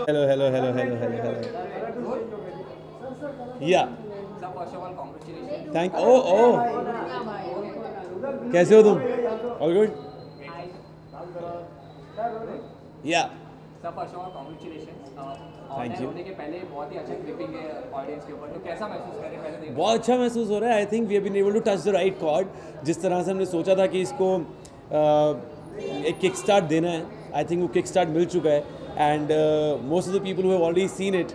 Hello, hello, hello, hello, hello, hello. Yeah. Sir, first of all, congratulations. Thank. Oh. कैसे हो तुम? All good? Yeah. Sir, first of all, congratulations. Thank you. होने के पहले बहुत ही अच्छा ग्रिपिंग है ऑडियंस के ऊपर, तो कैसा महसूस कर रहे हैं पहले देखने? बहुत अच्छा महसूस हो रहा है. I think we have been able to touch the right chord. जिस तरह से हमने सोचा था कि इसको एक किक स्टार्ट देना है, आई थिंक वो किक स्टार्ट मिल चुका है. And most of the people who have already seen it,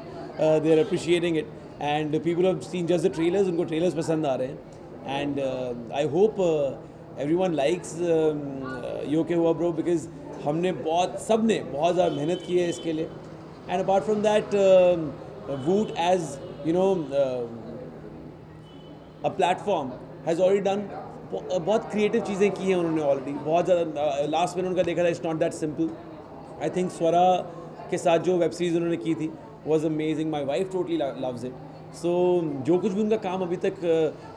they are appreciating it. And people have seen just the trailers, उनको ट्रेलर्स पसंद आ रहे हैं. And I hope everyone likes yo के हुआ ब्रो, बिकॉज हमने सब ने बहुत ज़्यादा मेहनत की है इसके लिए. And apart from that, Voot as you know a platform has already done बहुत क्रिएटिव चीज़ें की हैं उन्होंने ऑलरेडी. बहुत ज़्यादा लास्ट में उनका देखा था, it's not that simple. I think Swara के साथ जो वेब सीरीज़ उन्होंने की थी was amazing. My wife totally loves it. So जो कुछ भी उनका काम अभी तक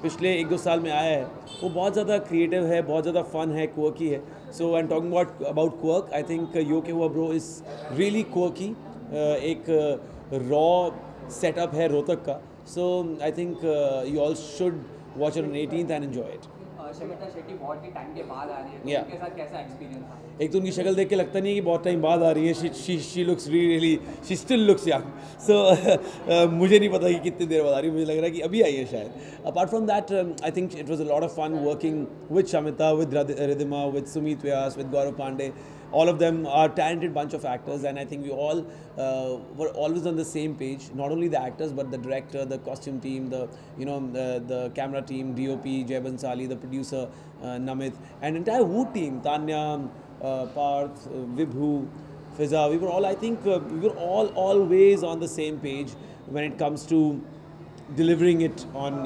पिछले 1-2 साल में आया है वो बहुत ज़्यादा क्रिएटिव है, बहुत ज़्यादा फन है, क्वर्की है. So I am talking about quirk. I think yo के हुआ ब्रो इज़ रियली क्वर्की. एक रॉ सेटअप है रोहतक का. So I think you all should watch it on 18th and enjoy it. Shamita Shetty बहुत ही टाइम के बाद आ रही है, तो Yeah. उनके साथ कैसा एक्सपीरियंस था? एक तो उनकी शक्ल देख के लगता नहीं है कि बहुत टाइम बाद आ रही है. She looks really, she still looks young. So मुझे नहीं पता कि कितनी देर बाद आ रही है. मुझे लग रहा है कि अभी आई है शायद. Apart from that, I think it was a lot of fun working with Shamita, with Ridhima, with Sumeet Vyas, with Gaurav Pandey. All of them are talented bunch of actors, and I think we all were always on the same page. Not only the actors, but the director, the costume team, the camera team, DOP Jay Bansali, the producer Namit, and entire Woo team, Tanya, Parth, Vibhu, Fiza. We were all, I think, we were all always on the same page when it comes to delivering it on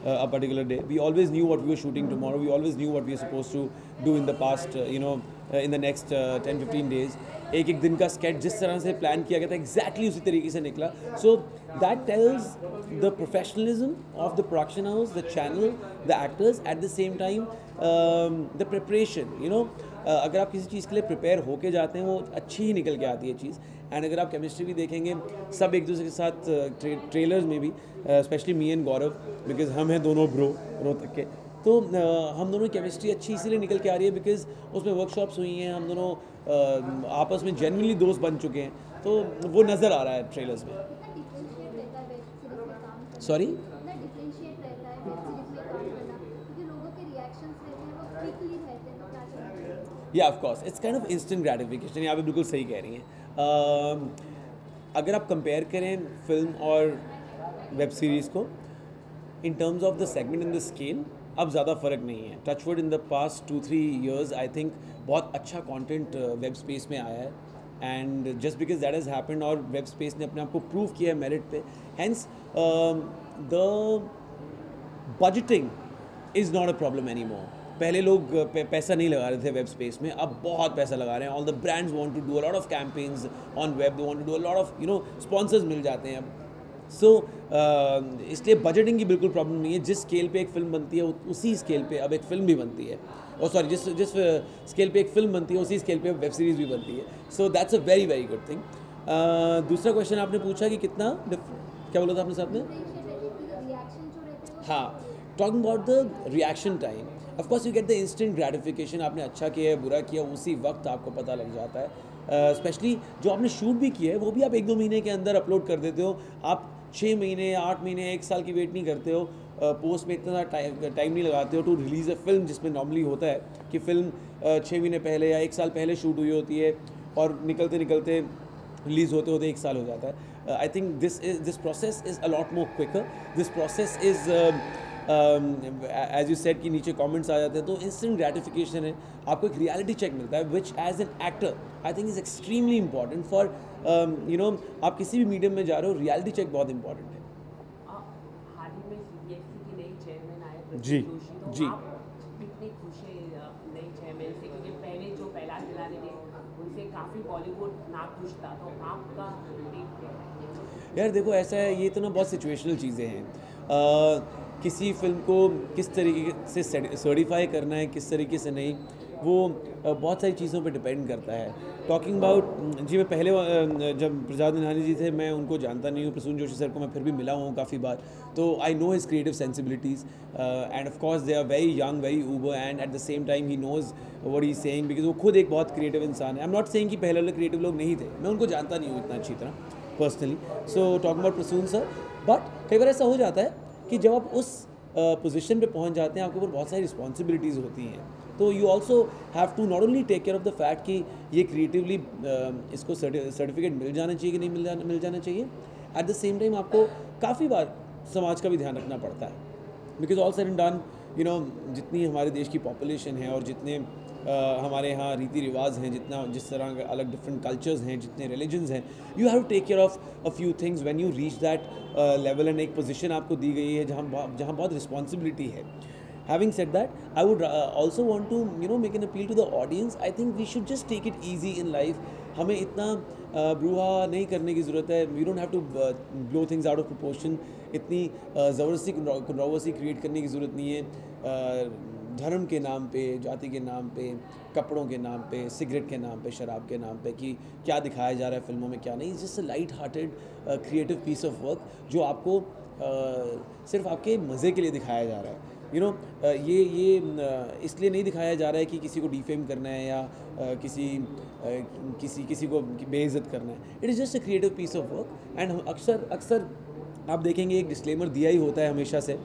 a particular day. We always knew what we were shooting tomorrow. We always knew what we were supposed to do in the past, in the next 10-15 days. एक दिन का sketch जिस तरह से plan किया गया था exactly उसी तरीके से निकला. So that tells the professionalism of the production house, the channel, the actors, eight the same time the preparation. अगर आप किसी चीज़ के लिए प्रिपेयर होके जाते हैं वो अच्छी ही निकल के आती है चीज़. एंड अगर आप केमिस्ट्री भी देखेंगे सब एक दूसरे के साथ ट्रेलर्स में भी, specially me and Gaurav, because हम हैं दोनों ब्रो रोहतक के. तो हम दोनों की केमिस्ट्री अच्छी इसीलिए निकल के आ रही है बिकॉज उसमें वर्कशॉप्स हुई हैं. हम दोनों आपस में जेन्युइनली दोस्त बन चुके हैं. तो वो नज़र आ रहा है ट्रेलर्स में. सॉरी. या of course it's kind of instant gratification. यहाँ पे बिल्कुल सही कह रही हैं. अगर आप कंपेयर करें फिल्म और वेब सीरीज़ को in terms of the segment and the scale, अब ज़्यादा फ़र्क नहीं है. Touchwood in the past 2-3 years I think बहुत अच्छा कंटेंट वेब स्पेस में आया है. And just because that has happened और वेब स्पेस ने अपने आप को प्रूव किया है मेरिट पे, hence the budgeting is not a problem any more. पहले लोग पैसा नहीं लगा रहे थे वेब स्पेस में, अब बहुत पैसा लगा रहे हैं. All the brands want to do a lot of campaigns on web, they want to do a lot of sponsors मिल जाते हैं अब. सो इसलिए बजटिंग की बिल्कुल प्रॉब्लम नहीं है. जिस स्केल पे एक फ़िल्म बनती है उसी स्केल पे अब एक फ़िल्म भी बनती है. और सॉरी, जिस स्केल पे एक फ़िल्म बनती है उसी स्केल पे वेब सीरीज़ भी बनती है. So that's a very very good thing. दूसरा क्वेश्चन आपने पूछा कि कितना क्या बोला था आपने साथ में? हाँ, talking about the reaction time, of course you get the instant gratification. आपने अच्छा किया है, बुरा किया, उसी वक्त आपको पता लग जाता है. स्पेशली जो आपने शूट भी किया है वो भी आप 1-2 महीने के अंदर अपलोड कर देते हो. आप 6 महीने, 8 महीने, 1 साल की वेट नहीं करते हो. पोस्ट में इतना टाइम नहीं लगाते हो टू रिलीज़ अ फिल्म, जिसमें नॉर्मली होता है कि फ़िल्म 6 महीने पहले या 1 साल पहले शूट हुई होती है और निकलते निकलते रिलीज़ होते होते 1 साल हो जाता है. I think this process is a lot more quicker. This process is as you said कि नीचे कमेंट्स आ जाते हैं तो इंस्टेंट ग्रेटिफिकेशन है. आपको एक रियलिटी चेक मिलता है which as an actor I think is extremely important for आप किसी भी मीडियम में जा रहे हो, रियलिटी चेक बहुत इंपॉर्टेंट है. हाल ही में सीबीएफसी की नई चेयरमैन आए जी, जी. कितनी खुश है नई चेयरमैन से, क्योंकि पहले जो पहला खिलाड़ी थे उनसे काफ़ी बॉलीवुड ना खुश था, तो आपका टेक क्या है? यार देखो ऐसा है, ये तो ना बहुत सिचुएशनल चीज़ें हैं. किसी फिल्म को किस तरीके से सर्टिफाई करना है, किस तरीके से नहीं, वो बहुत सारी चीज़ों पे डिपेंड करता है। टॉकिंग अबाउट जी, मैं पहले जब प्रसाद निहानी जी थे मैं उनको जानता नहीं हूँ, प्रसून जोशी सर को मैं फिर भी मिला हूँ काफ़ी बार, तो I know his creative sensibilities and of course they are very young, very uber, and at the same time he knows what he is saying, because वो खुद एक बहुत क्रिएटिव इंसान है। आई एम नॉट सेइंग कि पहले वाले creative लोग नहीं थे, मैं उनको जानता नहीं हूँ इतना अच्छी तरह personally. So talking about Prasoon sir, but कई बार ऐसा हो जाता है कि जब आप उस पोजीशन पे पहुंच जाते हैं आपके ऊपर बहुत सारी रिस्पॉन्सिबिलिटीज़ होती हैं, तो you also have to not only take care of the fact कि ये क्रिएटिवली इसको सर्टिफिकेट मिल जाना चाहिए कि नहीं मिल जाना चाहिए। एट द सेम टाइम आपको काफ़ी बार समाज का भी ध्यान रखना पड़ता है, because all said and done you know जितनी हमारे देश की पॉपुलेशन है और जितने हमारे यहाँ रीति रिवाज हैं, जिस तरह के अलग डिफरेंट कल्चर्स हैं, जितने रिलीजन्स हैं, you have to take care of a few things when you reach that level, and एक पोजीशन आपको दी गई है जहाँ बहुत रिस्पॉन्सिबिलिटी है। Having said that, I would also want to make an appeal to the audience. I think we should just take it easy in life. हमें इतना ब्रूहा नहीं करने की ज़रूरत है. We don't have to blow things out of proportion. इतनी ज़बरदस्ती controversy create करने की ज़रूरत नहीं है. धर्म के नाम पे, जाति के नाम पे, कपड़ों के नाम पे, सिगरेट के नाम पे, शराब के नाम पे कि क्या दिखाया जा रहा है फिल्मों में क्या नहीं. It's just a light hearted creative piece of work जो आपको सिर्फ आपके मज़े के लिए दिखाया जा रहा है. ये इसलिए नहीं दिखाया जा रहा है कि किसी को डिफेम करना है या किसी को बेइज्जत करना है. It is just a creative piece of work. And अक्सर आप देखेंगे एक डिस्क्लेमर दिया ही होता है हमेशा से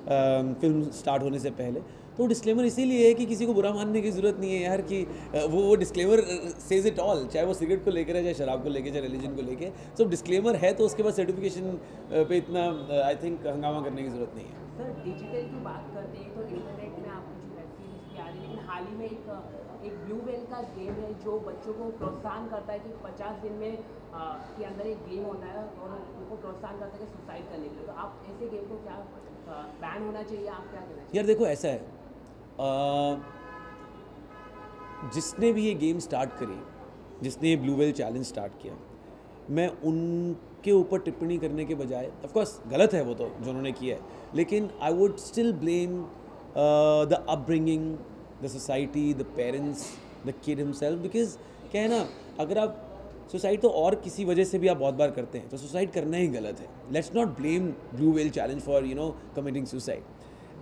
फिल्म स्टार्ट होने से पहले. तो डिस्क्लेमर इसीलिए है कि किसी को बुरा मानने की ज़रूरत नहीं है यार, कि वो डिस्क्लेमर सेज इट ऑल, चाहे वो सिगरेट को लेकर है, चाहे शराब को लेकर, चाहे रिलीजन को लेकर. सो डिस्क्लेमर है तो उसके बाद सर्टिफिकेशन पे इतना आई थिंक हंगामा करने की ज़रूरत नहीं है. सर डिजिटल की बात करते हैं तो इंटरनेट में आपको जो वेब सीरीज की आ रही है, लेकिन हाल ही में एक ब्लू व्हेल का गेम है जो बच्चों को प्रोत्साहन करता है कि 50 दिन में के अंदर एक गेम होता है और उनको प्रोत्साहन करता है कि सुसाइड करने के लिए. तो आप ऐसे गेम को क्या बैन होना चाहिए, आप क्या कहना चाहिए? यार देखो ऐसा है, जिसने भी ये गेम स्टार्ट करी, जिसने ये ब्लू व्हेल चैलेंज स्टार्ट किया, मैं उनके ऊपर टिप्पणी करने के बजाय, ऑफ कोर्स गलत है वो तो जो उन्होंने किया है, लेकिन I would still blame the upbringing, the society, the parents, the kid himself. Because क्या है ना, अगर आप सुसाइड तो और किसी वजह से भी आप बहुत बार करते हैं तो सुसाइड करना ही गलत है. Let's not blame blue whale challenge for committing suicide.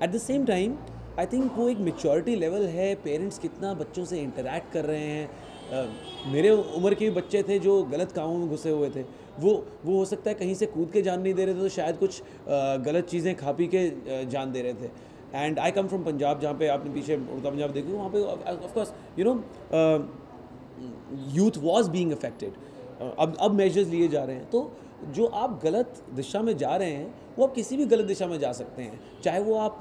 Eight the same time I think वो एक मैच्योरिटी लेवल है, पेरेंट्स कितना बच्चों से इंटरेक्ट कर रहे हैं. मेरे उम्र के बच्चे थे जो गलत कामों में घुसे हुए थे, वो हो सकता है कहीं से कूद के जान नहीं दे रहे थे, तो शायद कुछ गलत चीज़ें खा पी के जान दे रहे थे. And I come from Punjab, जहाँ पे आपने पीछे उड़ता पंजाब देखी, वहाँ पे of course youth was being affected. अब मेजर्स लिए जा रहे हैं, तो जो आप गलत दिशा में जा रहे हैं वो आप किसी भी गलत दिशा में जा सकते हैं. चाहे वो आप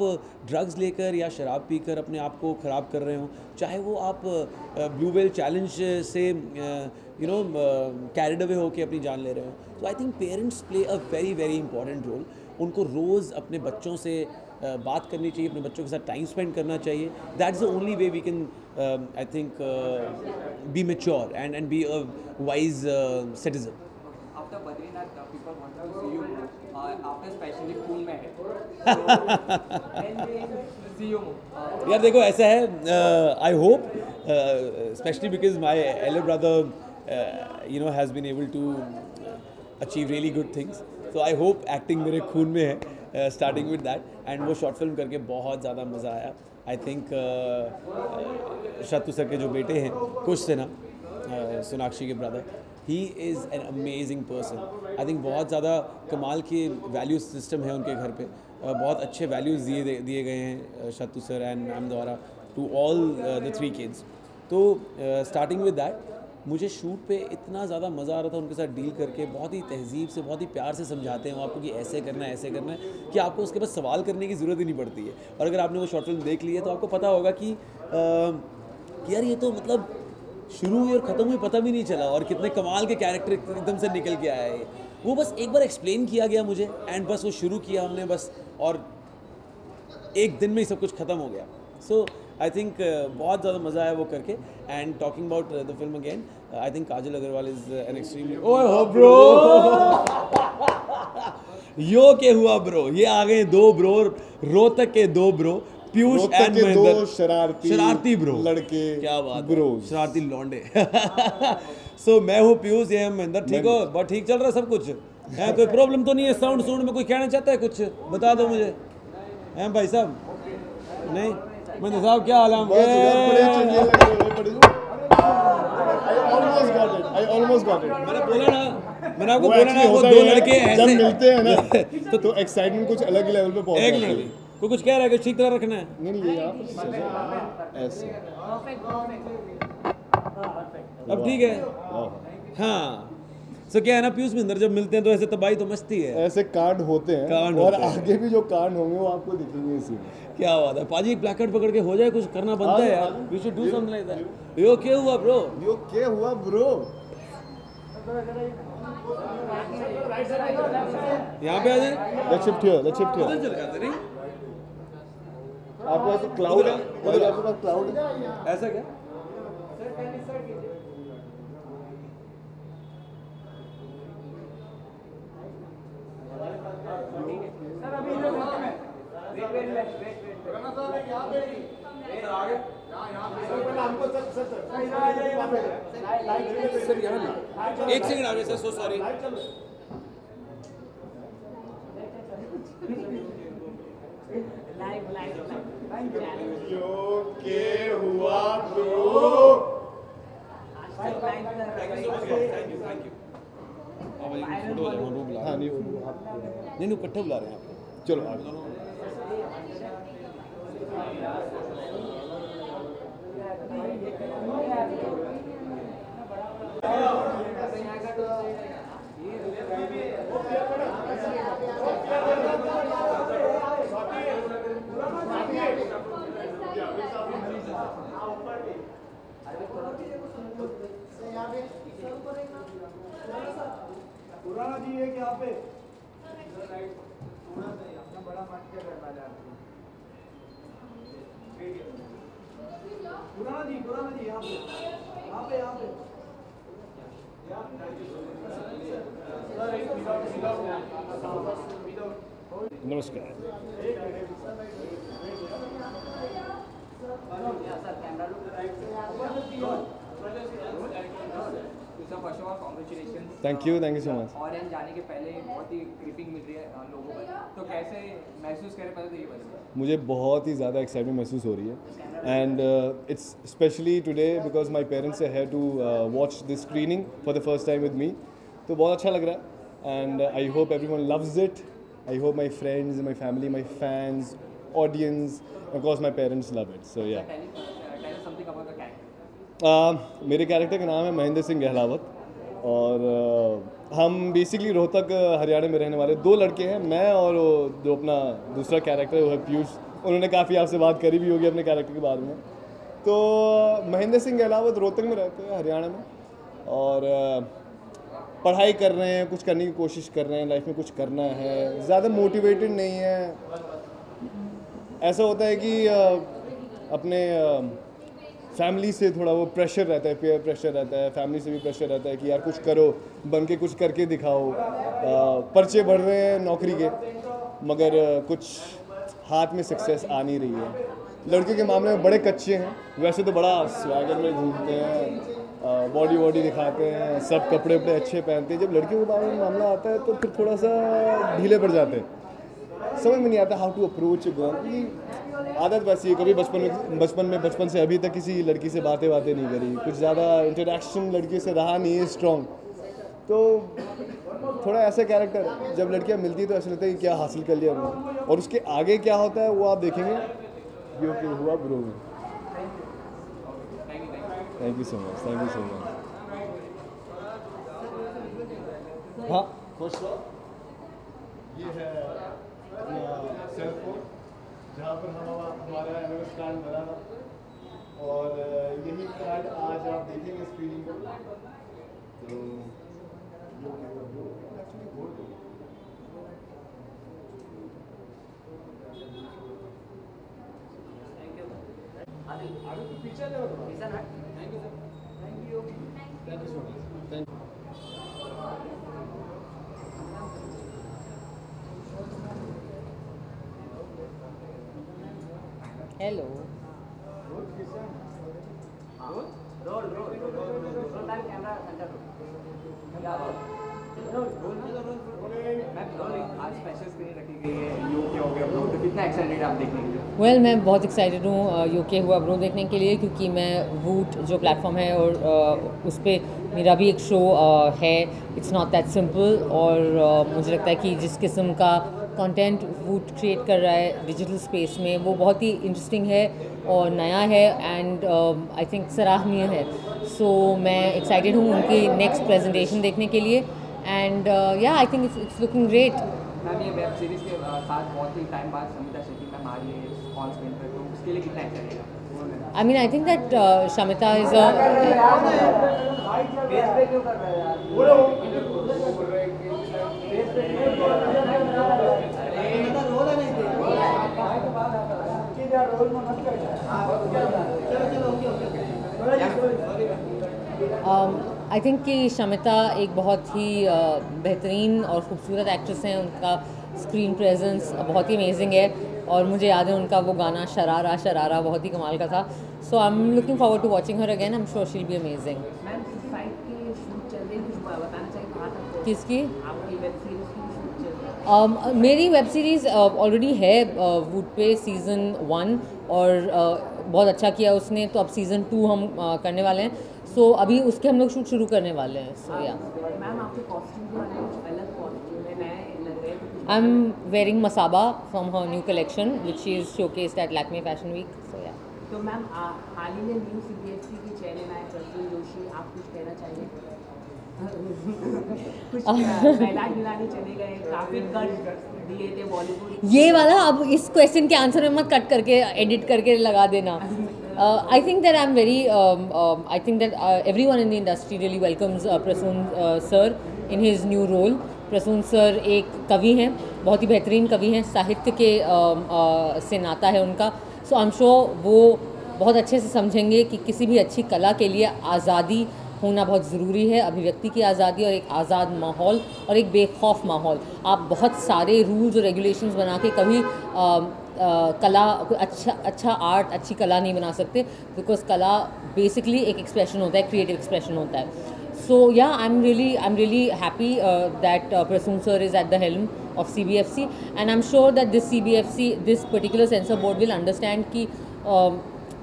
ड्रग्स लेकर या शराब पीकर अपने आप को ख़राब कर रहे हो, चाहे वो आप ब्लू व्हेल चैलेंज से कैरिड अवे होकर अपनी जान ले रहे हो. तो I think parents play a very very important role. उनको रोज़ अपने बच्चों से बात करनी चाहिए, अपने बच्चों के साथ टाइम स्पेंड करना चाहिए. That's the only way we can I think be mature and be a wise citizen. After Badrinath, people want to see you. After especially Cool में है. See you. यार देखो ऐसा है, I hope specially because my elder brother has been able to achieve really good things. So I hope acting मेरे खून में है, स्टार्टिंग विद दैट. एंड वो शॉर्ट फिल्म करके बहुत ज़्यादा मज़ा आया. आई थिंक शत्तू सर के जो बेटे हैं कुछ से ना, सोनाक्षी के brother, he is an amazing person. I think बहुत ज़्यादा कमाल के वैल्यू सिस्टम है उनके घर पे. बहुत अच्छे वैल्यूज़ दिए गए हैं शत्तू सर एंड मैम द्वारा टू ऑल द 3 किड्स. तो स्टार्टिंग विद दैट मुझे शूट पे इतना ज़्यादा मज़ा आ रहा था उनके साथ डील करके. बहुत ही तहज़ीब से, बहुत ही प्यार से समझाते हैं वो आपको कि ऐसे करना है, ऐसे करना है, कि आपको उसके बाद सवाल करने की ज़रूरत ही नहीं पड़ती है. और अगर आपने वो शॉर्ट फिल्म देख ली है तो आपको पता होगा कि यार ये तो मतलब शुरू हुई और ख़त्म हुई पता भी नहीं चला, और कितने कमाल के कैरेक्टर एकदम से निकल के आया है. वो बस एक बार एक्सप्लेन किया गया मुझे एंड बस वो शुरू किया हमने बस, और एक दिन में ही सब कुछ ख़त्म हो गया. सो आई थिंक बहुत ज़्यादा मज़ा आया वो करके. And talking about the film again, I think Kajal Aggarwal is an extremely, ओए हो ब्रो, यो के हुआ ब्रो, ये आ गए 2 ब्रो, रोहतक के 2 ब्रो, पीयूष रोहतक एंड के दो महेंद्र शरारती ब्रो लड़के, क्या बात ब्रो, शरारती लौंडे सो मैं हूँ पीयूष, ये है महेंद्र। ठीक हो? बहुत ठीक चल रहा है सब कुछ है? कोई प्रॉब्लम तो नहीं है? साउंड में कोई कहना चाहता है कुछ? बता दो मुझे, हैं भाई साहब? नहीं महेंद्र साहब, क्या हाल है बस यार बड़े चंगे लग रहे हो, बड़े I almost got it. मैंने बोला ना, मैंने आपको वो बोला ना, actually वो होता दो ही है, लड़के ऐसे जब मिलते हैं ना तो एक्साइटमेंट कुछ अलग ही लेवल पे पहुंच एक जाती है। मिनट, कोई कुछ कह रहा है कि ठीक तरह रखना है? नहीं नहीं, ये आप ऐसे अब ठीक है। हाँ, सो क्या है ना पीयूष महेंद्र, जब मिलते हैं तो ऐसे तबाही तो मस्ती है। ऐसे कांड होते हैं कांड और होते हैं। आगे भी जो कांड होंगे वो आपको दिखेंगे इसी में। क्या बात है पाजी, एक प्लेकार्ड पकड़ के हो जाए, कुछ करना बनता है यार। We should do something like that. Yo क्या हुआ ब्रो? यो क्या हुआ ब्रो? यहाँ पे आ जाए, let's shift here, let's shift उधर हियर। चले जाते नहीं? आपके पास क्लाउड है, उधर आपके पास क्लाउड है। ऐसा क्या? सर यहाँ नहीं। एक सेकंड आ रहे सर, सो सॉरी। यो क्या हुआ ब्रो? हाँ नहीं नहीं इकट्ठे बुला रहे हैं आप। चलो आगे। पुराना जी है यहाँ पे पुराना जी यहाँ पे नमस्कार। First of all congratulation. Thank you so much. Orange जाने के पहले बहुत ही क्रिपिंग मिल रही है लोगों को, तो कैसे महसूस करे पहले तो ये बताइए। मुझे बहुत ही ज़्यादा एक्साइटमेंट महसूस हो रही है and it's specially today because my parents are here to watch this screening for the first time with me. तो बहुत अच्छा लग रहा है and I hope everyone loves it. I hope my friends, my family, my fans, audience, of course my parents love it. So ya something about the character. मेरे character का नाम है महेंद्र सिंह गहलावत और हम बेसिकली रोहतक हरियाणा में रहने वाले दो लड़के हैं। मैं और जो अपना दूसरा कैरेक्टर है वो है पीयूष। उन्होंने काफ़ी आपसे बात करी भी होगी अपने कैरेक्टर के बारे में। तो महेंद्र सिंह गहलावत रोहतक में रहते हैं, हरियाणा में, और पढ़ाई कर रहे हैं, कुछ करने की कोशिश कर रहे हैं, लाइफ में कुछ करना है, ज़्यादा मोटिवेटेड नहीं है। ऐसा होता है कि अपने फैमिली से थोड़ा वो प्रेशर रहता है, पीयर प्रेशर रहता है, फैमिली से भी प्रेशर रहता है कि यार कुछ करो, बन के कुछ करके दिखाओ। पर्चे बढ़ रहे हैं नौकरी के, मगर कुछ हाथ में सक्सेस आ नहीं रही है। लड़के के मामले में बड़े कच्चे हैं। वैसे तो बड़ा स्वैगर में घूमते हैं, बॉडी वॉडी दिखाते हैं, सब कपड़े वपड़े अच्छे पहनते हैं। जब लड़कियों के बारे में मामला आता है तो फिर थोड़ा सा ढीले पड़ जाते हैं। समझ में नहीं आता हाउ टू अप्रोच गर्ल। आदत वैसी है, कभी बचपन से अभी तक किसी लड़की से बातें नहीं करी, कुछ ज़्यादा इंटरेक्शन लड़की से रहा नहीं है स्ट्रॉन्ग। तो थोड़ा ऐसा कैरेक्टर, जब लड़कियां मिलती है तो ऐसा लगता है कि क्या हासिल कर लिया उन्होंने, और उसके आगे क्या होता है वो आप देखेंगे। यो क्यों हुआ ब्रो में। Thank you so much, thank you so much. हाँ खुश रहो। ये है सेल फोन जहाँ पर हमारा एमएस कार्ड बना था, और यही कार्ड आज आप देखेंगे स्क्रीनिंग पर। तो हेलो आज स्पेशल स्क्रीन रखी गई है यूके हो गया ब्रो, तो कितना एक्साइटेड आप देखने के लिए? वेल मैं बहुत एक्साइटेड हूँ यूके हुआ ब्रो देखने के लिए, क्योंकि मैं वूट जो प्लेटफॉर्म है और उस पर मेरा भी एक शो है, इट्स नॉट दैट सिंपल। और मुझे लगता है कि जिस किस्म का कंटेंट वूट क्रिएट कर रहा है डिजिटल स्पेस में, वो बहुत ही इंटरेस्टिंग है और नया है एंड आई थिंक सराहनीय है। सो मैं एक्साइटेड हूँ उनकी नेक्स्ट प्रेजेंटेशन देखने के लिए एंड या I think it's looking great. Ma'am ये वेब सीरीज़ के साथ बहुत ही टाइम बाद शमिता शेट्टी मैम आ रही है ऑन स्क्रीन पर, तो उसके लिए कितना एक्साइटेड है? I mean, I think that Shamita is a. I think कि शमिता एक बहुत ही बेहतरीन और ख़ूबसूरत एक्ट्रेस हैं। उनका स्क्रीन प्रेजेंस बहुत ही अमेजिंग है और मुझे याद है उनका वो गाना शरारा शरारा बहुत ही कमाल का था। So I am looking forward to watching her again, I am sure she will be amazing. Ma'am site की शूट चल रही है, कुछ बताना चाहिए कहाँ तक? किसकी? आपकी वेब सीरीज की शूट चल रही है? मेरी वेब सीरीज़ ऑलरेडी है वूट पे सीज़न 1 और बहुत अच्छा किया उसने, तो अब सीज़न 2 हम करने वाले हैं। सो अभी उसके हम लोग शूट शुरू करने वाले हैं। सो या मैम आपके कॉस्ट्यूम जो है कुछ अलग कॉस्ट्यूम है, नए लग रहे हैं। I am wearing Masaba from her new collection which is showcased at Lakme fashion week. So ya तो मैम हाल ही में न्यू CBFC के चेयरमैन आए प्रसून जोशी, आप कुछ कहना चाहिए? कुछ डायलॉग दिलाने चले गए, काफ़ी कट दिए थे बॉलीवुड। ये वाला अब इस क्वेश्चन के आंसर में मत कट करके एडिट करके लगा देना। I think that I'm very I think that everyone in the industry really welcomes Prasoon sir in his new role. Prasoon sir एक कवि हैं, बहुत ही बेहतरीन कवि हैं, साहित्य के से नाता है उनका। सो आई एम श्योर वो बहुत अच्छे से समझेंगे कि किसी भी अच्छी कला के लिए आज़ादी होना बहुत ज़रूरी है, अभिव्यक्ति की आज़ादी और एक आज़ाद माहौल और एक बेखौफ माहौल। आप बहुत सारे रूल्स और रेगुलेशंस बना के कभी कला अच्छा आर्ट, अच्छी कला नहीं बना सकते, बिकॉज कला बेसिकली एक एक्सप्रेशन होता है, क्रिएटिव एक्सप्रेशन होता है। So yeah, I'm really happy that Prasoon sir is at the helm of CBFC, and I'm sure that this particular censor board will understand कि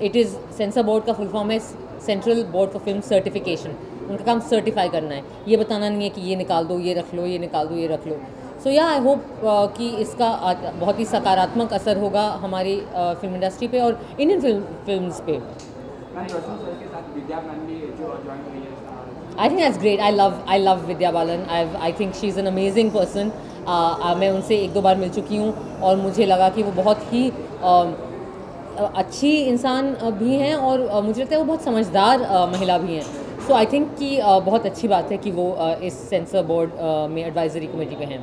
it is censor board का full form है Central Board for Film Certification। उनका काम certify करना है, ये बताना नहीं है कि ये निकाल दो, ये रख लो, ये निकाल दो, ये रख लो। सो या आई होप कि इसका बहुत ही सकारात्मक असर होगा हमारी फिल्म इंडस्ट्री पे और इंडियन फिल्म्स पे। प्रसून सर के साथ विद्या मैम भी जो ज्वाइन हुई है। I think that's great. I love Vidya Balan. I think she's an amazing person. मैं उनसे 1-2 बार मिल चुकी हूँ और मुझे लगा कि वो बहुत ही अच्छी इंसान भी हैं और मुझे लगता है वो बहुत समझदार महिला भी हैं। सो आई थिंक कि बहुत अच्छी बात है कि वो इस सेंसर बोर्ड में एडवाइजरी कमेटी पे हैं।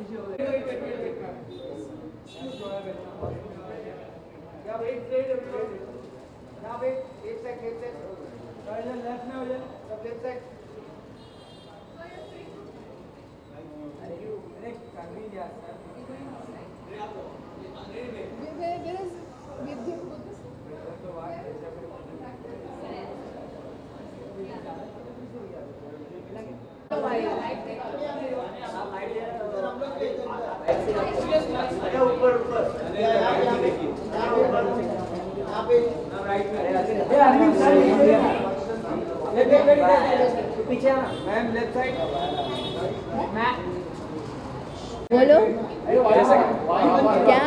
अभी और बोलो क्या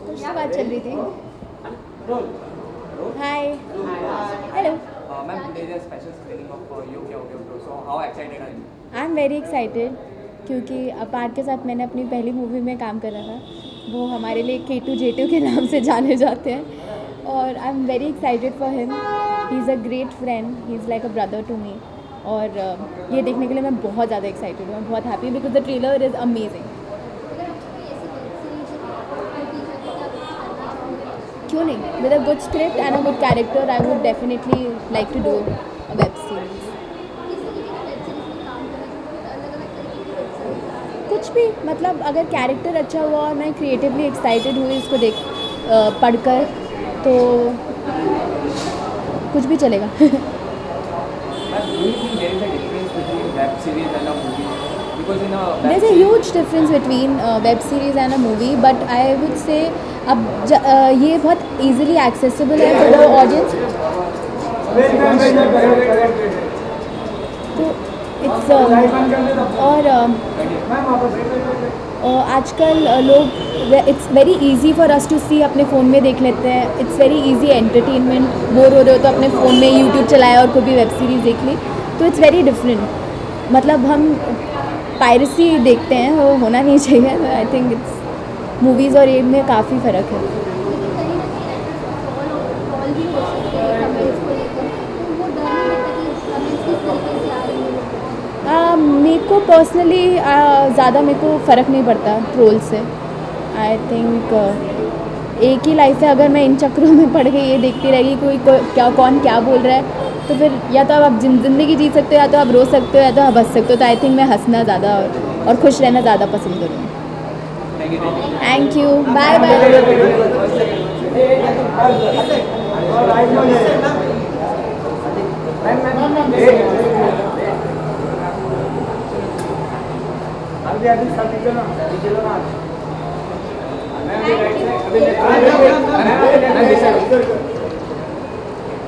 कुछ तो बात चल रही थी hi hello Ma'am, today is a special screening of You Kya Ho Gaya Bro. So how excited are you? I am very excited क्योंकि अपार के साथ मैंने अपनी पहली मूवी में काम करा था। वो हमारे लिए K2 J2 के नाम से जाने जाते हैं और I am very excited for him. He is a great friend, he is like a brother to me. और ये देखने के लिए मैं बहुत ज़्यादा एक्साइटेड हूँ, मैं बहुत happy because the trailer is amazing. क्यों नहीं, with a good script and a good character I would definitely like to do a web series. कुछ भी, मतलब अगर कैरेक्टर अच्छा हुआ और मैं क्रिएटिवली एक्साइटेड हुई इसको पढ़कर तो कुछ भी चलेगा। There's a huge difference between web series and a movie, but I would say अब ये बहुत easily accessible है for the audience. तो it's और आजकल लोग it's very easy for us to see, अपने फ़ोन में देख लेते हैं। It's very easy entertainment. Bore हो रहे हो तो अपने फ़ोन में यूट्यूब चलाया और कोई भी वेब सीरीज़ देख ली, तो इट्स वेरी डिफरेंट। मतलब हम पायरेसी देखते हैं, वो होना नहीं चाहिए। आई थिंक इट्स मूवीज़ और ये में काफ़ी फ़र्क है। मेरे को पर्सनली ज़्यादा मेरे को फ़र्क नहीं पड़ता ट्रोल से। आई थिंक एक ही लाइफ है, अगर मैं इन चक्रों में पड़ के ये देखती रहेगी कौन क्या बोल रहा है, तो फिर या तो आप ज़िंदगी जी सकते हो, या तो आप रो सकते हो, या तो आप हंस सकते हो। तो आई थिंक मैं हंसना ज़्यादा और खुश रहना ज़्यादा पसंद करूँगी। थैंक यू, बाय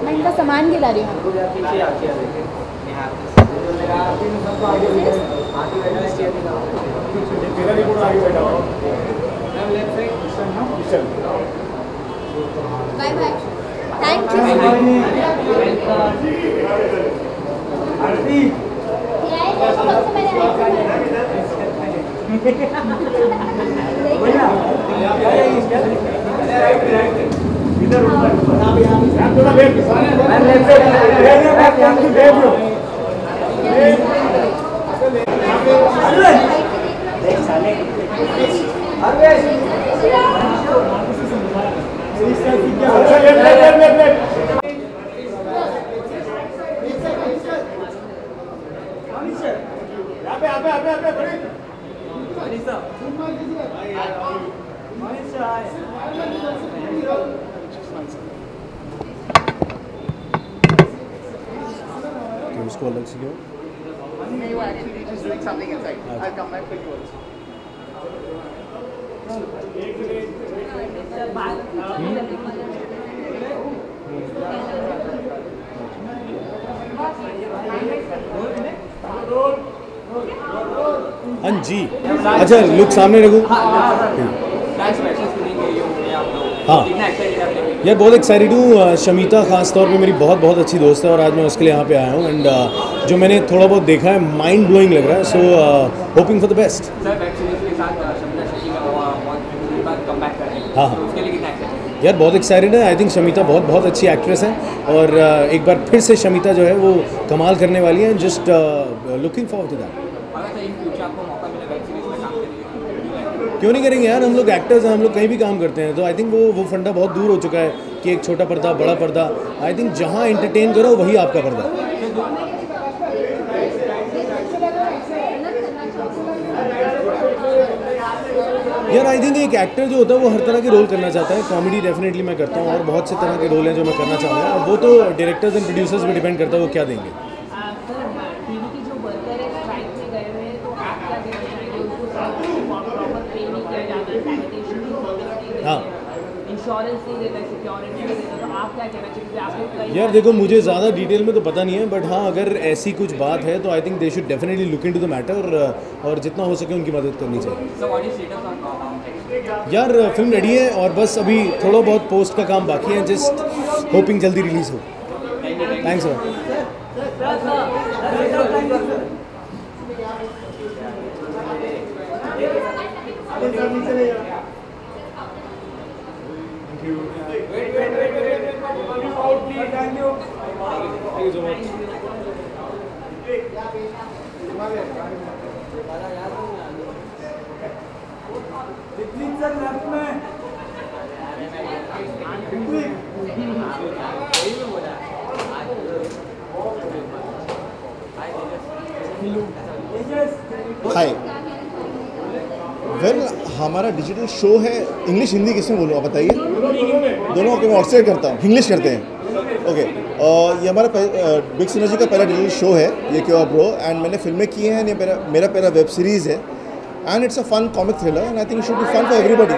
मैं इनका सामान गिरा रही हूँ। बाय बाय, थैंक तो उसको अलग से क्यों? हाँ जी, अच्छा लुक सामने रखूँ। हाँ यार, बहुत एक्साइटेड हूँ। शमीता ख़ास तौर पे मेरी बहुत अच्छी दोस्त है और आज मैं उसके लिए यहाँ पे आया हूँ। एंड जो मैंने थोड़ा बहुत देखा है, माइंड ब्लोइंग लग रहा है। सो होपिंग फॉर द बेस्ट। हाँ हाँ यार, बहुत एक्साइटेड है। आई थिंक शमीता बहुत अच्छी एक्ट्रेस है और एक बार फिर से शमीता जो है वो कमाल करने वाली है। Just looking forward to that. क्यों नहीं करेंगे यार, हम लोग एक्टर्स हैं, हम लोग कहीं भी काम करते हैं, तो आई थिंक वो फंडा बहुत दूर हो चुका है कि एक छोटा पर्दा बड़ा पर्दा। आई थिंक जहाँ एंटरटेन करो वही आपका पर्दा। यार आई थिंक एक एक्टर जो होता है वो हर तरह के रोल करना चाहता है। कॉमेडी डेफिनेटली मैं करता हूँ और बहुत से तरह के रोल हैं जो मैं करना चाहूँगा, और वो तो डायरेक्टर्स एंड प्रोड्यूसर्स पे डिपेंड करता है वो क्या देंगे। टीवी की जो वर्कर है स्ट्राइक में गए हुए हैं, तो आप क्या देना चाहेंगे उनको? प्रॉपर पे नहीं किया जाता है, सैनिटेशन की सर्विस नहीं हाँ। इंश्योरेंस नहीं देता है, सिक्योरिटी नहीं देता, तो आप क्या कहना चाहिए? आपको कई यार देखो, मुझे ज़्यादा डिटेल में तो पता नहीं है, बट हाँ अगर ऐसी कुछ बात है तो I think they should definitely look into the matter, और जितना हो सके उनकी मदद करनी चाहिए। So what is status on यार फिल्म रेडी है और बस अभी थोड़ा बहुत पोस्ट का काम बाकी है, जस्ट होपिंग जल्दी रिलीज़ हो। Thanks sir. हाय वेल, हमारा डिजिटल शो है। इंग्लिश हिंदी किसमें बोलूँ आप बताइए? दोनों के मैं ऑक्सीडेंट करता हूँ, इंग्लिश करते हैं। ओके, ये हमारा बिग सिनर्जी का पहला डिजिटल शो है, ये क्यों ब्रो, एंड मैंने फिल्में की हैं, ये मेरा पहला वेब सीरीज़ है, and it's a fun comic thriller, and I think it should be fun for everybody.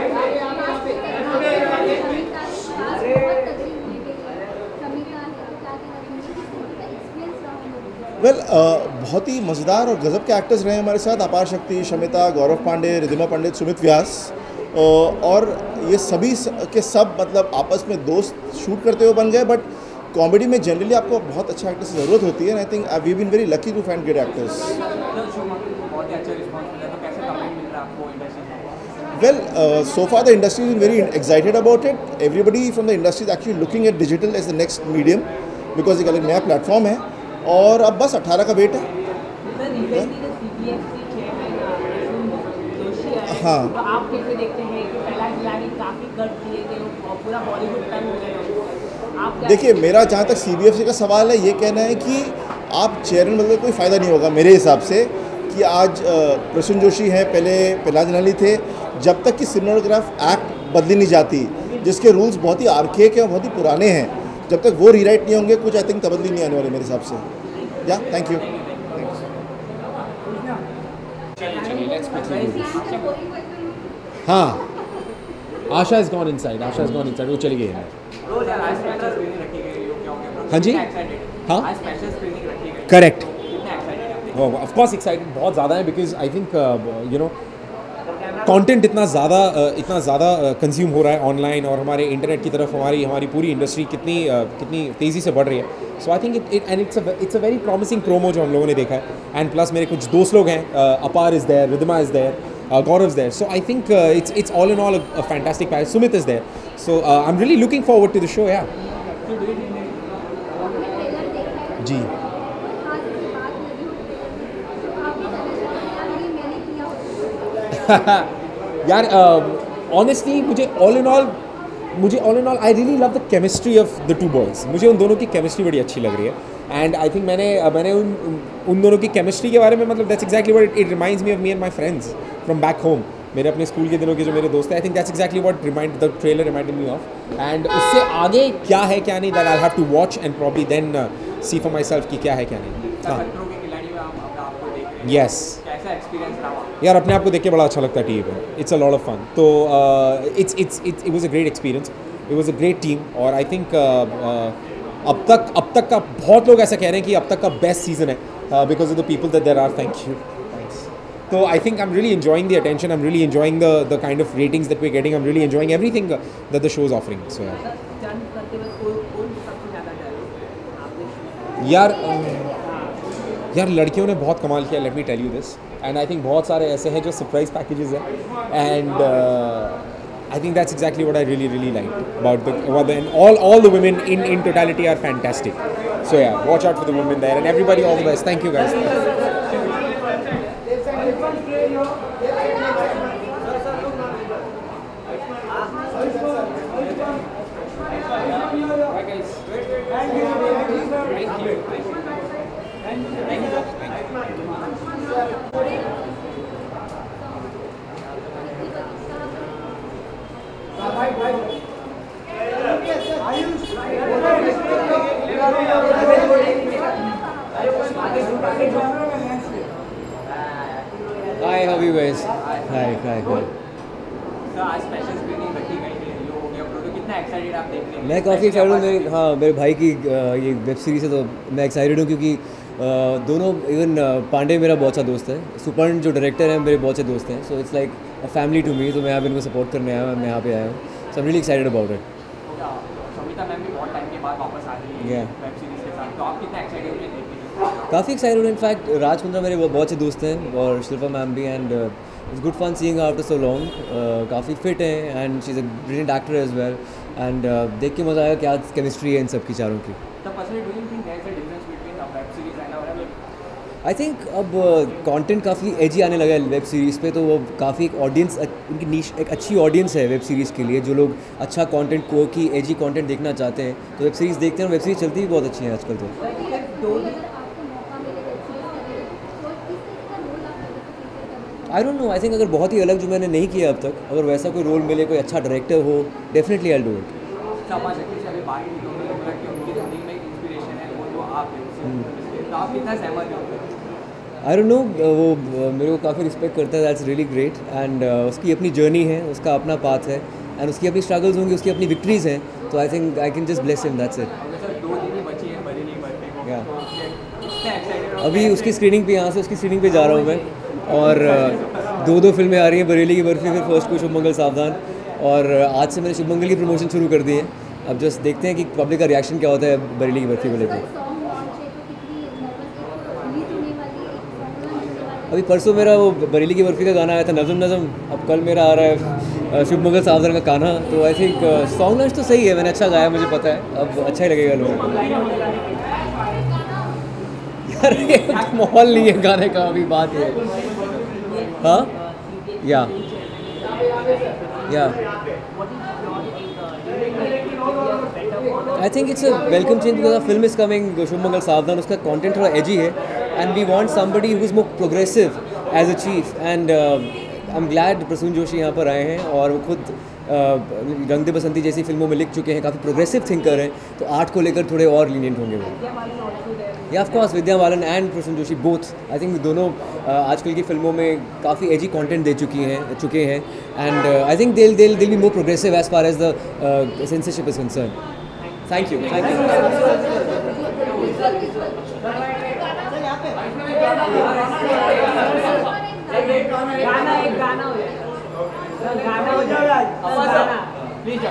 Well, बहुत ही मज़ेदार और गज़ब के एक्टर्स रहे हमारे साथ। अपार शक्ति, शमिता, गौरव पांडे, रिधिमा पंडित, सुमित व्यास, और ये सभी के सब मतलब आपस में दोस्त शूट करते हुए बन गए। बट कॉमेडी में जनरली आपको बहुत अच्छा एक्टर्स की ज़रूरत होती है, and I think we been very lucky to find great actors. बहुत ही अच्छा रिस्पॉन्स मिला, तो कैसे कमेंट मिल रहा है आपको industry? Well, so far the industry is very excited about it. Everybody from the industry is actually looking at digital as the next medium because एक अलग नया प्लेटफॉर्म है, और अब बस 18 का वेट है। सर रिसेंटली जो CPFC चेयरमैन प्रसून जोशी है, हाँ। तो आप कैसे देखते हैं कि पहला खिलाड़ी काफ़ी कट दिए गए और पूरा बॉलीवुड टर्न हो गया? आप क्या देखिए, मेरा जहाँ तक CBFC का सवाल है, ये कहना है कि आप चेयरमैन बदले कोई फ़ायदा नहीं होगा मेरे हिसाब से, कि आज प्रसून जोशी हैं, पहले प्रहलाद जनाली थे। जब तक कि सिनेमाटोग्राफ एक्ट बदली नहीं जाती, जिसके रूल्स बहुत ही आर्केक हैं और बहुत ही पुराने हैं, जब तक वो रीराइट नहीं होंगे, कुछ आई थिंक तब्दीली नहीं आने वाली मेरे हिसाब से। या थैंक यू। हाँ, Asha is gone inside, Asha is gone inside, वो चली गई है। हाँ जी, हाँ करेक्ट, ऑफ कोर्स एक्साइटेड बहुत ज़्यादा है, because I think you know content इतना ज़्यादा कंज्यूम हो रहा है ऑनलाइन, और हमारे इंटरनेट की तरफ हमारी पूरी इंडस्ट्री कितनी तेज़ी से बढ़ रही है। So I think it's a very promising promo जो हम लोगों ने देखा है, एंड प्लस मेरे कुछ दोस्त लोग हैं, Apar is there, Ridhima is there, Gaurav is there, so I think it's all in all a fantastic package. Sumit is there, so I'm really looking forward to the show. Yeah. जी यार honestly मुझे all in all I really love the chemistry of the two boys. मुझे उन दोनों की chemistry बड़ी अच्छी लग रही है, एंड आई थिंक मैंने उन दोनों की केमिस्ट्री के बारे में, मतलब that's exactly what it reminds me of me and my friends from back home. मेरे अपने स्कूल के दिनों के जो मेरे दोस्त हैं, I think that's exactly what the trailer reminded me of. एंड उससे आगे क्या है क्या नहीं, that I have to watch and probably then see for myself कि क्या है क्या नहीं। हाँ, यस यार, अपने आप को देख के बड़ा अच्छा लगता है टीवी पे। It's a lot of fun, तो it was a great experience, it was a great team, और आई थिंक अब तक का बहुत लोग ऐसा कह रहे हैं कि अब तक का बेस्ट सीजन है because of the people that there are. Thank you. So I think I'm really enjoying the attention. I'm really enjoying the kind of ratings that we're getting. I'm really enjoying everything that the show is offering. So yeah. यार लड़कियों ने बहुत कमाल किया. Let me tell you this. And I think बहुत सारे ऐसे हैं जो surprise packages हैं. And I think that's exactly what I really liked about the and all the women in totality are fantastic. So yeah, watch out for the women there, and everybody all the best. Thank you guys. Hi, how are you guys? Hi. Sir आज special screening रखी गई है यो हो गया तो कितना excited आप देख रहे हैं? मैं काफ़ी एक्साइटेड हूँ। मेरे भाई की ये वेब सीरीज़ है तो मैं एक्साइटेड हूँ क्योंकि दोनों इवन पांडे मेरा बहुत अच्छा दोस्त है, सुपर्ण जो डायरेक्टर है मेरे बहुत अच्छे दोस्त हैं, so it's like a family to me. तो मैं यहाँ पे इनको सपोर्ट करने आया हूँ, मैं यहाँ पे आया हूँ, so I am really excited about it. Samita ma'am भी बहुत टाइम के बाद वापस आ रही है वेब सीरीज के साथ, तो आप कितना एक्साइटेड हैं देखने के लिए? काफ़ी एक्साइटेड हूँ। इनफैक्ट राज कुंद्रा मेरे बहुत अच्छे दोस्त हैं और शिल्पा मैम भी, and it's good fun seeing after so long. काफ़ी फिट है and she is a brilliant actor as well, and देख के मज़ा आया क्या केमिस्ट्री है इन सब की चारों की। आई थिंक अब कंटेंट काफ़ी एजी आने लगा है वेब सीरीज़ पे, तो वो काफ़ी एक ऑडियंस, उनकी नीश एक अच्छी ऑडियंस है वेब सीरीज़ के लिए, जो लोग अच्छा कंटेंट को की एजी कंटेंट देखना चाहते हैं तो वेब सीरीज़ देखते हैं। वेब सीरीज़ चलती भी बहुत अच्छी है आजकल तो। I don't know, I think अगर बहुत ही अलग जो मैंने नहीं किया अब तक, अगर वैसा कोई रोल मिले, कोई अच्छा डायरेक्टर हो, definitely I will do it. I don't know, वो मेरे को काफ़ी रिस्पेक्ट करता है, दैट्स रियली ग्रेट, एंड उसकी अपनी जर्नी है, उसका अपना पाथ है, एंड उसकी अपनी स्ट्रगल्स होंगी, उसकी अपनी विक्ट्रीज़ हैं, तो I think I can just bless him, that's it. अभी उसकी स्क्रीनिंग पे, यहाँ से उसकी स्क्रीनिंग पे जा रहा हूँ मैं, और दो फिल्में आ रही हैं, बरेली की बर्फी, फिर फर्स्ट को शुभ मंगल सावधान, और आज से मैंने शुभ मंगल की प्रमोशन शुरू कर दी है। अब जस्ट देखते हैं कि पब्लिक का रिएक्शन क्या होता है बरेली की बर्फी को लेकर। अभी परसों मेरा वो बरेली की बर्फी का गाना आया था नज़म नज़म, अब कल मेरा आ रहा है शुभ मंगल सावधान का गाना, तो आई थिंक सॉन्ग लॉन्च तो सही है, मैंने अच्छा गाया, मुझे पता है, अब अच्छा ही लगेगा लोगों को। यार ये माहौल नहीं है गाने का, अभी बात है। हाँ ya I think it's a welcome change because a film is coming, Shubh Mangal Saavdhan, उसका कंटेंट थोड़ा एजी है, and we want somebody who is more progressive as a chief, and I am glad Prasoon Joshi यहाँ पर आए हैं, और वो खुद रंग दे बसंती जैसी फिल्मों में लिख चुके हैं, काफ़ी प्रोग्रेसिव थिंकर हैं, तो आर्ट को लेकर थोड़े और लीनियंट होंगे वो। या of course Vidya Balan and Prasoon Joshi both, I think दोनों आजकल की फिल्मों में काफ़ी एजी कंटेंट दे चुके हैं, and I think they'll be more progressive as far as the censorship is concerned. Thank you. गाना हो जाए प्लीज।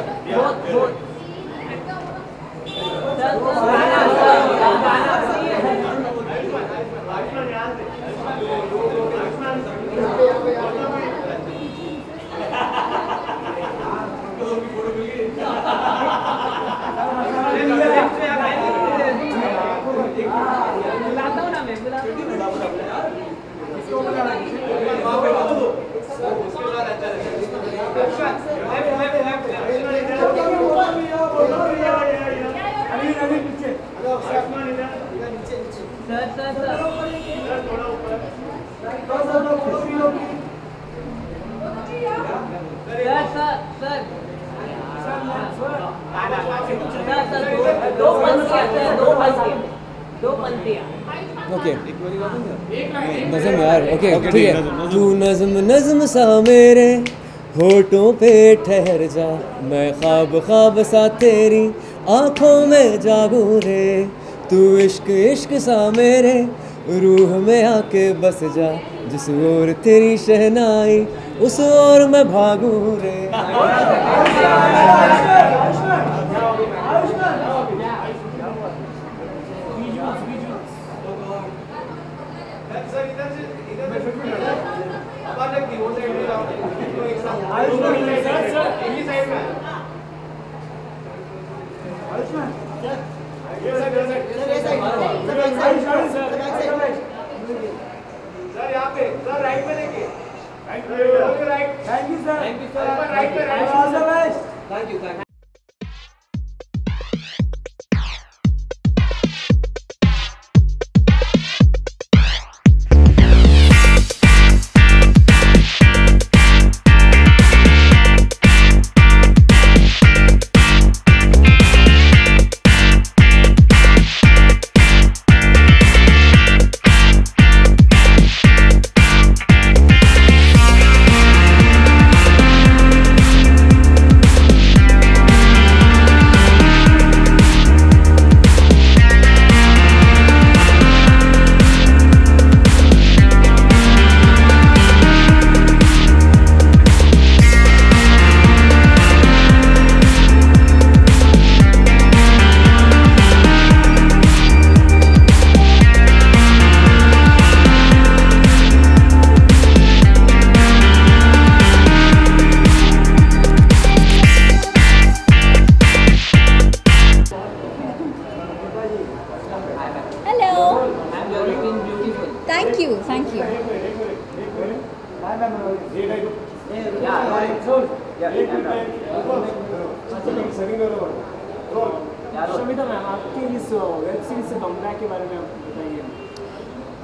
ओके नज़म यार, ओके ठीक है। तू नज़म नज़म सा मेरे होठों पे ठहर जा, मैं ख्वाब ख्वाब सा तेरी आँखों में जागूं रे, तू इश्क इश्क सा मेरे रूह में आके बस जा, जिस ओर तेरी शहनाई उस ओर मैं भागूं रे। Thank you, sir. All the best. Thank you. Shamita ma'am, आपके इस वेब सीरीज से कमबैक के बारे में आप बताइए.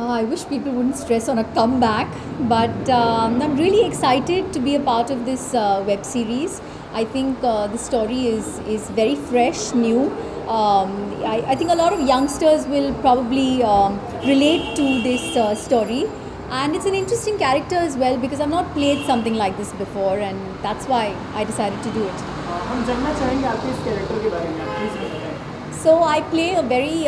I wish people wouldn't stress on a comeback, but I'm really excited to be a part of this web series. I think the story is very fresh, new. I think a lot of youngsters will probably relate to this story, and it's an interesting character as well because I've not played something like this before, and that's why I decided to do it. हम जानना चाहेंगे आपके इस character के बारे में, आप please बताएं. So I play a very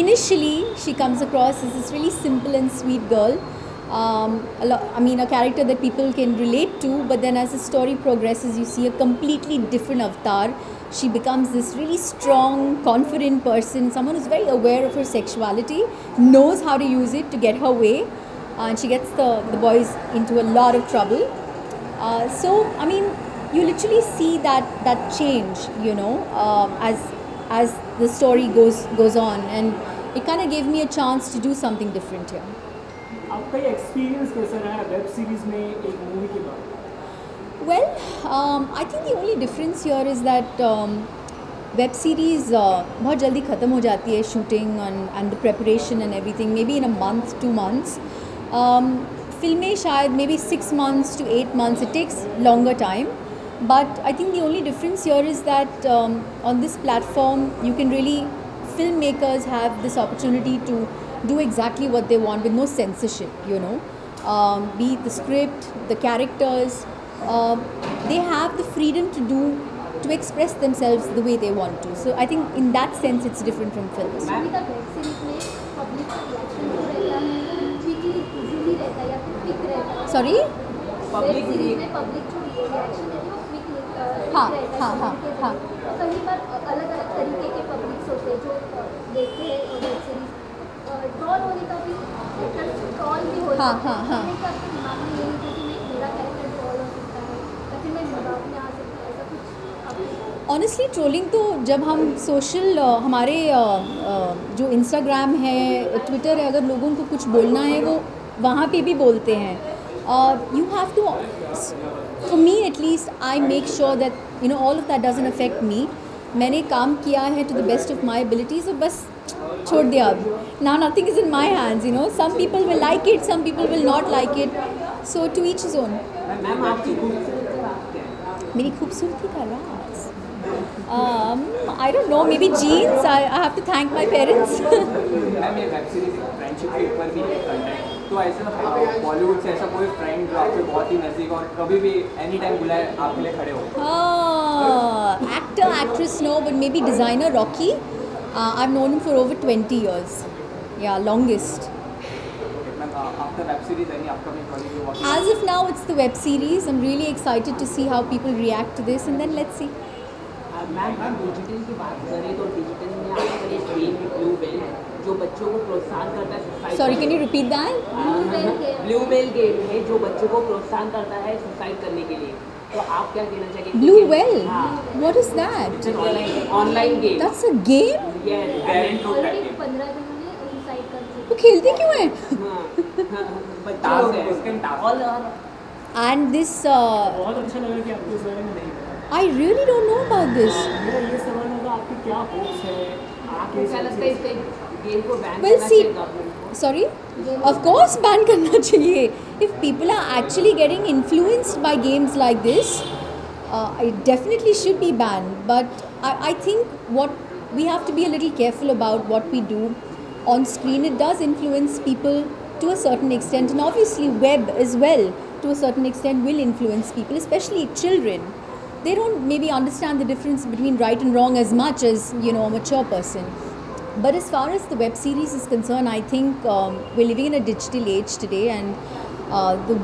initially she comes across as this really simple and sweet girl. A character that people can relate to, but then as the story progresses, you see a completely different avatar. She becomes this really strong, confident person, someone who's very aware of her sexuality, knows how to use it to get her way, and she gets the boys into a lot of trouble. You literally see that change, as the story goes on, and it kind of gave me a chance to do something different here. आपका ये experience कैसा रहा web series में एक movie के बाद? Well, I think the only difference here is that web series बहुत जल्दी ख़त्म हो जाती है, shooting and the preparation and everything, maybe in a month, 2 months. फिल्में शायद maybe 6 months to 8 months, it takes longer time. But I think the only difference here is that on this platform, you can really, filmmakers have this opportunity to do exactly what they want with no censorship, be it the script, the characters, they have the freedom to express themselves the way they want to. So I think in that sense it's different from films. Sorry? हाँ. कई बार अलग अलग तरीके के publics होते हैं जो देखते हैं वेब सीरीज, ट्रॉल होने का भी, ट्रॉल भी होता है. दिमाग में यही था कि मेरा कैरेक्टर ट्रॉल हो सकता है या फिर मैं मजाक में आ सकता है, ऐसा कुछ? ऑनेस्टली ट्रोलिंग तो जब हम सोशल हमारे जो इंस्टाग्राम है, ट्विटर है, अगर लोगों को कुछ बोलना है वो वहाँ पे भी बोलते हैं. You have to, for me at least, I make sure that all of that doesn't affect me. मैंने काम किया है to the best of my abilities, so बस छोड़ दिया अब. Now nothing is in my hands, Some people will like it, some people will not like it. So to each his own. Ma'am आपकी खूबसूरती मेरी खूबसूरती का राज, I don't know, maybe genes. I have to thank my parents. Ma'am ये web series friendship के ऊपर भी content, तो ऐसा बॉलीवुड से ऐसा कोई फ्रेंड जो आपके बहुत ही नज़दीक और कभी भी एनी टाइम बुलाए आपके लिए खड़े हो? Actor, actress, no, but maybe designer Rocky. I've known him for over 20 years. Yeah, longest. After web series, any upcoming project you're working on? As of now, it's the web series. I'm really excited to see how people react to this, and then let's see. Ma'am digital की बात करें तो digital में आपके लिए game blue whale जो बच्चों को प्रोत्साहन करता है suicide. Sorry, can you repeat that? Blue whale game है जो बच्चों को प्रोत्साहन करता है सुसाइड करने के लिए, तो आप क्या कहना चाहेंगे? Blue Well? What is that? Online game. That's a game? Already 15 जनों ने सुसाइड कर दिया. वो खेलते क्यों हैं? And this. बहुत अच्छा लगा कि आपको इस बारे में नहीं पता. I really don't know about this. मेरा ये सवाल होगा, आपकी क्या होप्स है आगे क्या लगता है इससे गेम को बैन Well, करना see, चाहिए गवर्नमेंट को? sorry? Of course ban करना चाहिए. If people are actually getting influenced by games like this, it definitely should be banned. But I think what we have to be a little careful about what we do on screen. It does influence people to a certain extent, and obviously web as well to a certain extent will influence people, especially children. They don't maybe understand the difference between right and wrong as much as a mature person. But as far as the web series is concerned, I think we're living in a digital age today, and the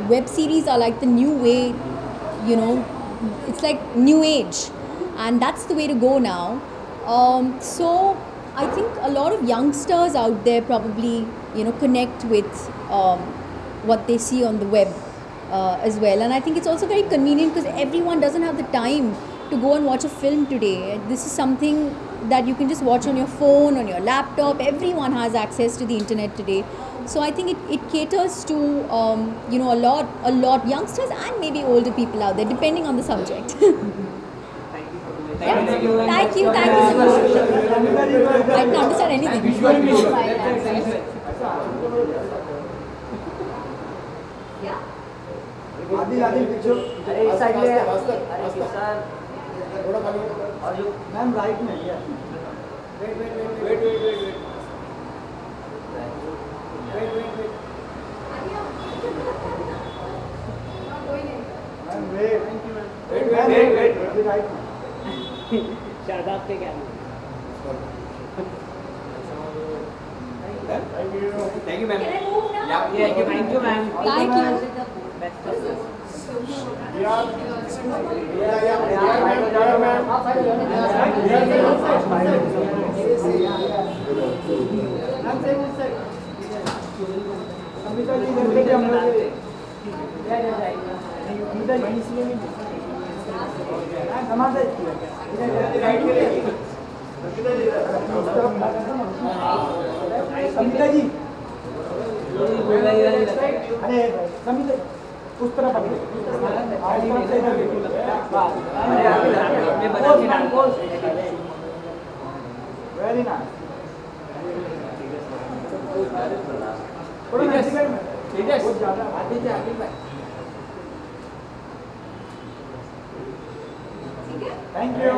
web series are like the new way. It's like new age, and that's the way to go now. So I think a lot of youngsters out there probably connect with what they see on the web as well, and I think it's also very convenient because everyone doesn't have the time to go and watch a film today. This is something that you can just watch on your phone, on your laptop. Everyone has access to the internet today. So I think it caters to you know, a lot youngsters and maybe older people out there, depending on the subject. Thank you so much. I didn't understand anything. Ma'am right में शादाब के क्या Thank you, ma'am. Thank you, ma'am. Thank you. Samita जी, अरे समिता उस तरफ very nice. Thank you.